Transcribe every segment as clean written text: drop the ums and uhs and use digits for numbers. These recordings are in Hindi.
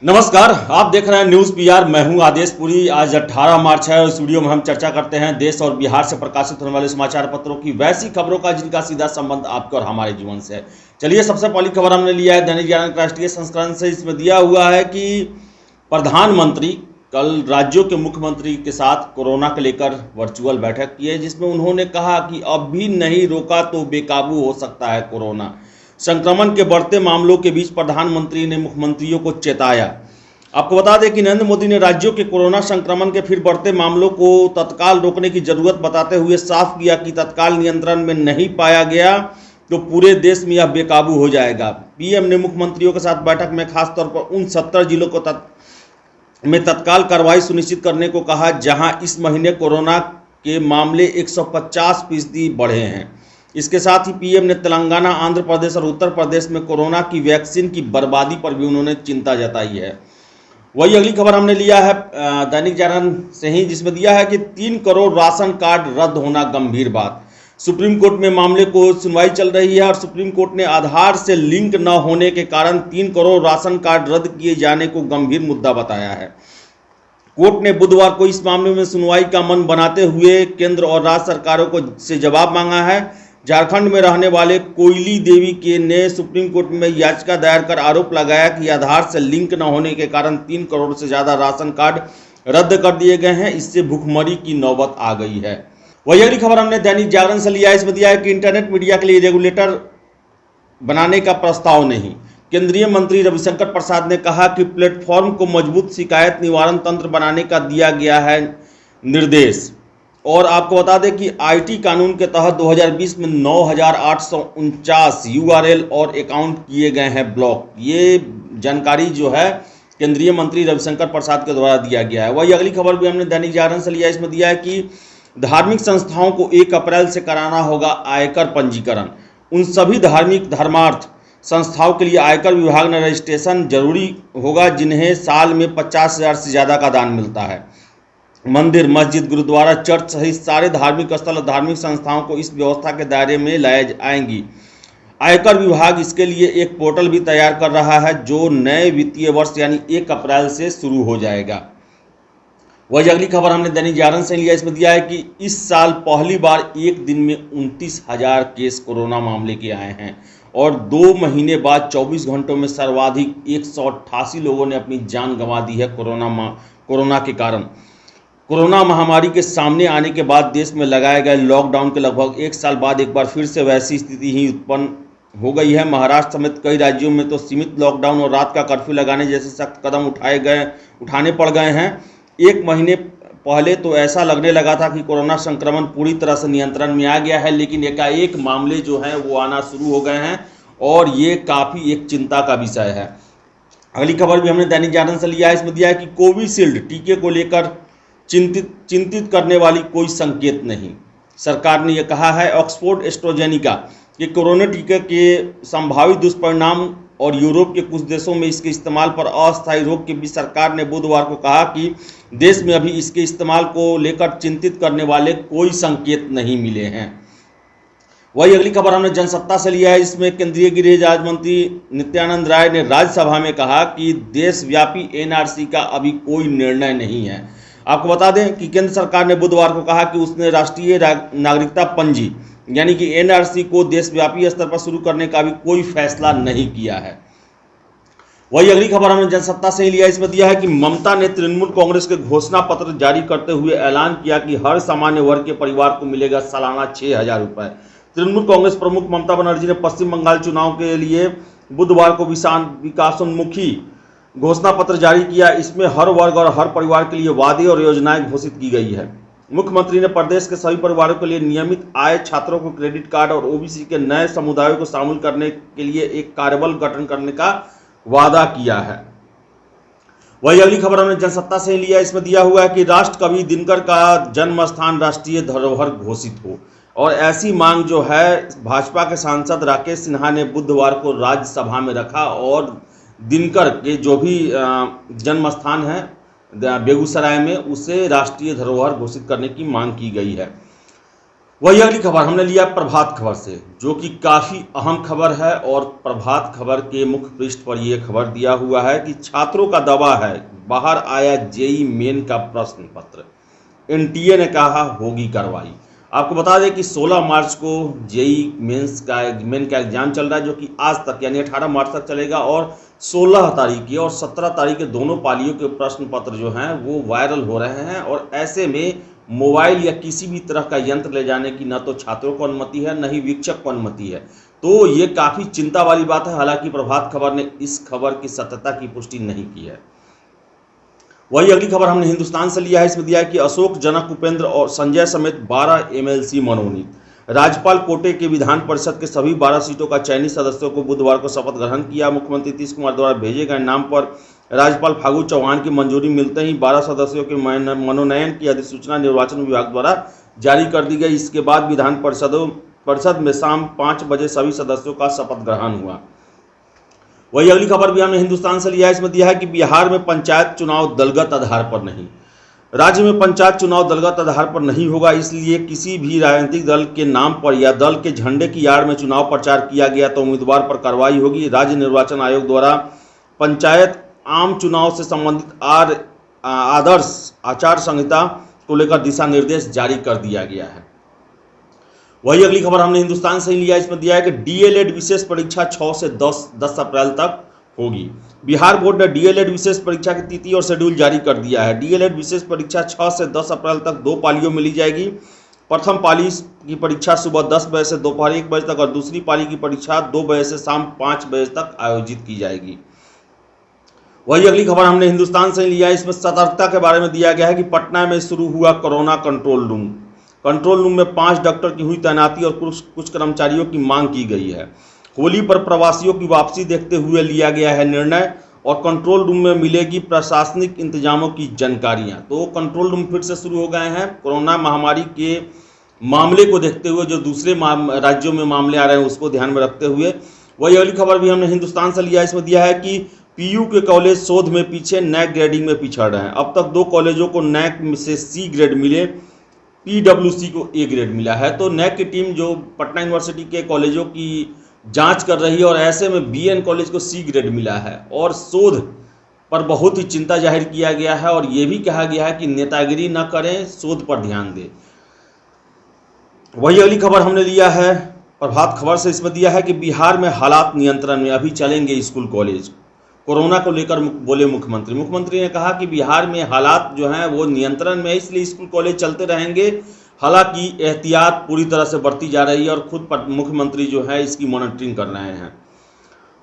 नमस्कार, आप देख रहे हैं न्यूज़ पीआर। मैं हूं आदेश पुरी। आज 18 मार्च है और इस वीडियो में हम चर्चा करते हैं देश और बिहार से प्रकाशित होने वाले समाचार पत्रों की वैसी खबरों का जिनका सीधा संबंध आपके और हमारे जीवन से है। चलिए, सबसे पहली खबर हमने लिया है दैनिक जागरण राष्ट्रीय संस्करण से। इसमें दिया हुआ है कि प्रधानमंत्री कल राज्यों के मुख्यमंत्री के साथ कोरोना को लेकर वर्चुअल बैठक की है, जिसमें उन्होंने कहा कि अब भी नहीं रोका तो बेकाबू हो सकता है कोरोना। संक्रमण के बढ़ते मामलों के बीच प्रधानमंत्री ने मुख्यमंत्रियों को चेताया। आपको बता दें कि नरेंद्र मोदी ने राज्यों के कोरोना संक्रमण के फिर बढ़ते मामलों को तत्काल रोकने की जरूरत बताते हुए साफ किया कि तत्काल नियंत्रण में नहीं पाया गया तो पूरे देश में यह बेकाबू हो जाएगा। पीएम ने मुख्यमंत्रियों के साथ बैठक में खासतौर पर उन 70 जिलों को में तत्काल कार्रवाई सुनिश्चित करने को कहा जहां इस महीने कोरोना के मामले 150% बढ़े हैं। इसके साथ ही पीएम ने तेलंगाना, आंध्र प्रदेश और उत्तर प्रदेश में कोरोना की वैक्सीन की बर्बादी पर भी उन्होंने चिंता जताई है। वही अगली खबर हमने लिया है दैनिक जागरण से ही, जिसमें दिया है कि 3 करोड़ राशन कार्ड रद्द होना गंभीर बात। सुप्रीम कोर्ट में मामले को सुनवाई चल रही है और सुप्रीम कोर्ट ने आधार से लिंक न होने के कारण 3 करोड़ राशन कार्ड रद्द किए जाने को गंभीर मुद्दा बताया है। कोर्ट ने बुधवार को इस मामले में सुनवाई का मन बनाते हुए केंद्र और राज्य सरकारों को से जवाब मांगा है। झारखंड में रहने वाले कोयली देवी के ने सुप्रीम कोर्ट में याचिका दायर कर आरोप लगाया कि आधार से लिंक न होने के कारण 3 करोड़ से ज़्यादा राशन कार्ड रद्द कर दिए गए हैं। इससे भुखमरी की नौबत आ गई है। वही अगली खबर हमने दैनिक जागरण से लिया है। इसमें दिया है कि इंटरनेट मीडिया के लिए रेगुलेटर बनाने का प्रस्ताव नहीं। केंद्रीय मंत्री रविशंकर प्रसाद ने कहा कि प्लेटफॉर्म को मजबूत शिकायत निवारण तंत्र बनाने का दिया गया है निर्देश। और आपको बता दें कि आईटी कानून के तहत 2020 में 9,849 यूआरएल और अकाउंट किए गए हैं ब्लॉक। ये जानकारी जो है केंद्रीय मंत्री रविशंकर प्रसाद के द्वारा दिया गया है। वही अगली खबर भी हमने दैनिक जागरण से लिया। इसमें दिया है कि धार्मिक संस्थाओं को 1 अप्रैल से कराना होगा आयकर पंजीकरण। उन सभी धार्मिक धर्मार्थ संस्थाओं के लिए आयकर विभाग में रजिस्ट्रेशन जरूरी होगा जिन्हें साल में 50,000 से ज़्यादा का दान मिलता है। मंदिर, मस्जिद, गुरुद्वारा, चर्च सहित सारे धार्मिक स्थल और धार्मिक संस्थाओं को इस व्यवस्था के दायरे में लाए आएंगी। आयकर विभाग इसके लिए एक पोर्टल भी तैयार कर रहा है जो नए वित्तीय वर्ष यानी 1 अप्रैल से शुरू हो जाएगा। वही अगली खबर हमने दैनिक जागरण से लिया। इसमें दिया है कि इस साल पहली बार एक दिन में 29,000 केस कोरोना मामले के आए हैं और 2 महीने बाद 24 घंटों में सर्वाधिक 188 लोगों ने अपनी जान गंवा दी है कोरोना के कारण। कोरोना महामारी के सामने आने के बाद देश में लगाए गए लॉकडाउन के लगभग 1 साल बाद एक बार फिर से वैसी स्थिति ही उत्पन्न हो गई है। महाराष्ट्र समेत कई राज्यों में तो सीमित लॉकडाउन और रात का कर्फ्यू लगाने जैसे सख्त कदम उठाने पड़ गए हैं। 1 महीने पहले तो ऐसा लगने लगा था कि कोरोना संक्रमण पूरी तरह से नियंत्रण में आ गया है, लेकिन एकाएक मामले जो हैं वो आना शुरू हो गए हैं और ये काफ़ी एक चिंता का विषय है। अगली खबर भी हमने दैनिक जागरण से लिया है। इसमें दिया है कि कोविशील्ड टीके को लेकर चिंतित करने वाली कोई संकेत नहीं। सरकार ने यह कहा है ऑक्सफोर्ड एस्ट्राजेनेका कि कोरोना टीके के संभावित दुष्परिणाम और यूरोप के कुछ देशों में इसके इस्तेमाल पर अस्थायी रोक के बीच सरकार ने बुधवार को कहा कि देश में अभी इसके इस्तेमाल को लेकर चिंतित करने वाले कोई संकेत नहीं मिले हैं। वही अगली खबर हमने जनसत्ता से लिया है। इसमें केंद्रीय गृह राज्य मंत्री नित्यानंद राय ने राज्यसभा में कहा कि देशव्यापी एनआरसी का अभी कोई निर्णय नहीं है। आपको बता दें कि केंद्र सरकार ने बुधवार को कहा कि उसने राष्ट्रीय नागरिकता पंजी यानी कि एनआरसी को देशव्यापी स्तर पर शुरू करने का भी कोई फैसला नहीं किया है। वही अगली खबर हमने जनसत्ता से ही लिया। इसमें दिया है कि ममता ने तृणमूल कांग्रेस के घोषणा पत्र जारी करते हुए ऐलान किया कि हर सामान्य वर्ग के परिवार को मिलेगा सालाना 6,000 रुपये। तृणमूल कांग्रेस प्रमुख ममता बनर्जी ने पश्चिम बंगाल चुनाव के लिए बुधवार को विकासोन्मुखी घोषणा पत्र जारी किया। इसमें हर वर्ग और हर परिवार के लिए वादे और योजनाएं घोषित की गई है। मुख्यमंत्री ने प्रदेश के सभी परिवारों के लिए नियमित आय, छात्रों को क्रेडिट कार्ड और ओबीसी के नए समुदायों को शामिल करने के लिए एक कार्यबल गठन करने का वादा किया है। वही अगली खबर हमने जनसत्ता से लिया। इसमें दिया हुआ है कि राष्ट्र कवि दिनकर का जन्म स्थान राष्ट्रीय धरोहर घोषित हो और ऐसी मांग जो है भाजपा के सांसद राकेश सिन्हा ने बुधवार को राज्यसभा में रखा और दिनकर के जो भी जन्म स्थान है बेगूसराय में उसे राष्ट्रीय धरोहर घोषित करने की मांग की गई है। वही अगली खबर हमने लिया प्रभात खबर से, जो कि काफ़ी अहम खबर है। और प्रभात खबर के मुख्य पृष्ठ पर यह खबर दिया हुआ है कि छात्रों का दावा है, बाहर आया जेई मेन का प्रश्न पत्र, एनटीए ने कहा होगी कार्रवाई। आपको बता दें कि 16 मार्च को जेई मेन का एग्जाम चल रहा है, जो कि आज तक यानी 18 मार्च तक चलेगा। और 16 तारीख की और 17 तारीख के दोनों पालियों के प्रश्न पत्र जो हैं वो वायरल हो रहे हैं। और ऐसे में मोबाइल या किसी भी तरह का यंत्र ले जाने की न तो छात्रों को अनुमति है, न ही शिक्षक को अनुमति है। तो ये काफ़ी चिंता वाली बात है। हालांकि प्रभात खबर ने इस खबर की सत्यता की पुष्टि नहीं की है। वही अगली खबर हमने हिंदुस्तान से लिया है। इसमें दिया है कि अशोक, जनक, उपेंद्र और संजय समेत 12 एमएलसी मनोनीत। राज्यपाल कोटे के विधान परिषद के सभी 12 सीटों का चयनित सदस्यों को बुधवार को शपथ ग्रहण किया। मुख्यमंत्री नीतीश कुमार द्वारा भेजे गए नाम पर राज्यपाल फागू चौहान की मंजूरी मिलते ही 12 सदस्यों के मनोनयन की अधिसूचना निर्वाचन विभाग द्वारा जारी कर दी गई। इसके बाद विधान परिषद में शाम 5 बजे सभी सदस्यों का शपथ ग्रहण हुआ। वही अगली खबर भी हमने हिंदुस्तान से लिया है। इसमें दिया है कि बिहार में पंचायत चुनाव दलगत आधार पर नहीं। राज्य में पंचायत चुनाव दलगत आधार पर नहीं होगा, इसलिए किसी भी राजनीतिक दल के नाम पर या दल के झंडे की आड़ में चुनाव प्रचार किया गया तो उम्मीदवार पर कार्रवाई होगी। राज्य निर्वाचन आयोग द्वारा पंचायत आम चुनाव से संबंधित आदर्श आचार संहिता को लेकर दिशा निर्देश जारी कर दिया गया है। वही अगली खबर हमने हिंदुस्तान से ही लिया। इसमें दिया है कि डीएलएड विशेष परीक्षा 6 से 10 अप्रैल तक होगी। बिहार बोर्ड ने डीएलएड विशेष परीक्षा की तिथि और शेड्यूल जारी कर दिया है। डीएलएड विशेष परीक्षा 6 से 10 अप्रैल तक 2 पालियों में ली जाएगी। प्रथम पाली की परीक्षा सुबह 10 बजे से दोपहर 1 बजे तक और दूसरी पाली की परीक्षा 2 बजे से शाम 5 बजे तक आयोजित की जाएगी। वही अगली खबर हमने हिंदुस्तान से लिया है। इसमें सतर्कता के बारे में दिया गया है कि पटना में शुरू हुआ corona control room. Control room में 5 डॉक्टर की हुई तैनाती और कुछ कर्मचारियों की मांग की गई है। होली पर प्रवासियों की वापसी देखते हुए लिया गया है निर्णय। और कंट्रोल रूम में मिलेगी प्रशासनिक इंतजामों की जानकारियां। तो कंट्रोल रूम फिर से शुरू हो गए हैं कोरोना महामारी के मामले को देखते हुए, जो दूसरे राज्यों में मामले आ रहे हैं उसको ध्यान में रखते हुए। वही अगली खबर भी हमने हिंदुस्तान से लिया। इसमें दिया है कि पीयू के कॉलेज शोध में पीछे, नैक ग्रेडिंग में पिछड़ रहे हैं। अब तक 2 कॉलेजों को नैक से सी ग्रेड मिले, पीडब्ल्यूसी को ए ग्रेड मिला है। तो नैक की टीम जो पटना यूनिवर्सिटी के कॉलेजों की जांच कर रही है और ऐसे में बीएन कॉलेज को सी ग्रेड मिला है। और शोध पर बहुत ही चिंता जाहिर किया गया है और ये भी कहा गया है कि नेतागिरी न करें, शोध पर ध्यान दें। वही अगली खबर हमने लिया है प्रभात खबर से। इसमें दिया है कि बिहार में हालात नियंत्रण में, अभी चलेंगे स्कूल कॉलेज। कोरोना को लेकर बोले मुख्यमंत्री ने कहा कि बिहार में हालात जो हैं वो नियंत्रण में, इसलिए स्कूल कॉलेज चलते रहेंगे। हालांकि एहतियात पूरी तरह से बरती जा रही है और खुद मुख्यमंत्री जो है इसकी मॉनिटरिंग कर रहे हैं।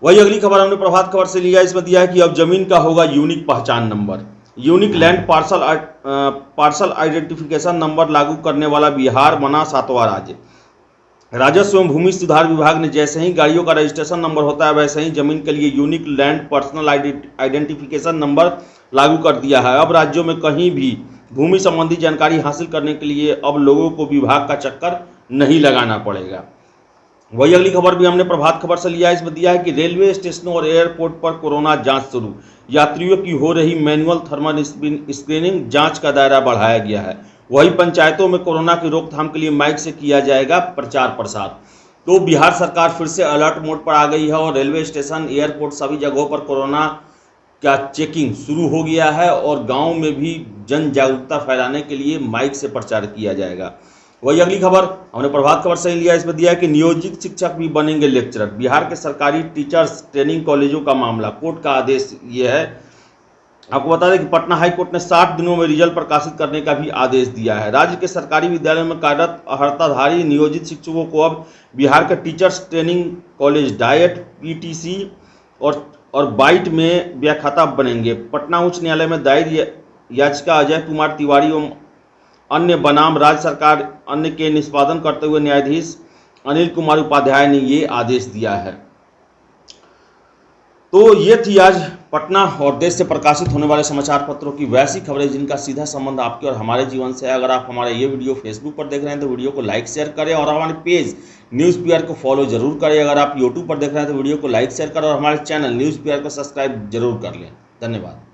वही अगली खबर हमने प्रभात खबर से लिया। इसमें दिया है कि अब जमीन का होगा यूनिक पहचान number. Unique land parcel identification number लागू करने वाला बिहार बना 7वां राज्य। राजस्व एवं भूमि सुधार विभाग ने जैसे ही गाड़ियों का रजिस्ट्रेशन नंबर होता है वैसे ही जमीन के लिए unique land personal identification number लागू कर दिया है। अब राज्यों में कहीं भी भूमि संबंधी जानकारी हासिल करने के लिए अब लोगों को विभाग का चक्कर नहीं लगाना पड़ेगा। वही अगली खबर भी हमने प्रभात खबर से लिया। इसमें दिया है कि रेलवे स्टेशनों और एयरपोर्ट पर कोरोना जांच शुरू। यात्रियों की हो रही मैनुअल थर्मल स्क्रीनिंग, जांच का दायरा बढ़ाया गया है। वही पंचायतों में कोरोना की रोकथाम के लिए माइक से किया जाएगा प्रचार प्रसार। तो बिहार सरकार फिर से अलर्ट मोड पर आ गई है और रेलवे स्टेशन, एयरपोर्ट सभी जगहों पर कोरोना का चेकिंग शुरू हो गया है और गांव में भी जन जागरूकता फैलाने के लिए माइक से प्रचार किया जाएगा। वही अगली खबर हमने प्रभात खबर से ही लिया। इसमें दिया है कि नियोजित शिक्षक भी बनेंगे लेक्चरर। बिहार के सरकारी टीचर्स ट्रेनिंग कॉलेजों का मामला, कोर्ट का आदेश ये है। आपको बता दें कि पटना हाईकोर्ट ने 60 दिनों में रिजल्ट प्रकाशित करने का भी आदेश दिया है। राज्य के सरकारी विद्यालयों में कार्यरत अर्हताधारी नियोजित शिक्षकों को अब बिहार के teachers training college diet, PTC और बाइट में व्याख्याता बनेंगे। पटना उच्च न्यायालय में दायर याचिका अजय कुमार तिवारी एवं अन्य बनाम राज्य सरकार अन्य के निष्पादन करते हुए न्यायाधीश अनिल कुमार उपाध्याय ने ये आदेश दिया है। तो ये थी आज पटना और देश से प्रकाशित होने वाले समाचार पत्रों की वैसी खबरें जिनका सीधा संबंध आपके और हमारे जीवन से है। अगर आप हमारे ये वीडियो फेसबुक पर देख रहे हैं तो वीडियो को लाइक शेयर करें और हमारे पेज न्यूज़ पीआर को फॉलो जरूर करें। अगर आप यूट्यूब पर देख रहे हैं तो वीडियो को लाइक शेयर करें और हमारे चैनल न्यूज़ पीआर को सब्सक्राइब जरूर कर लें। धन्यवाद।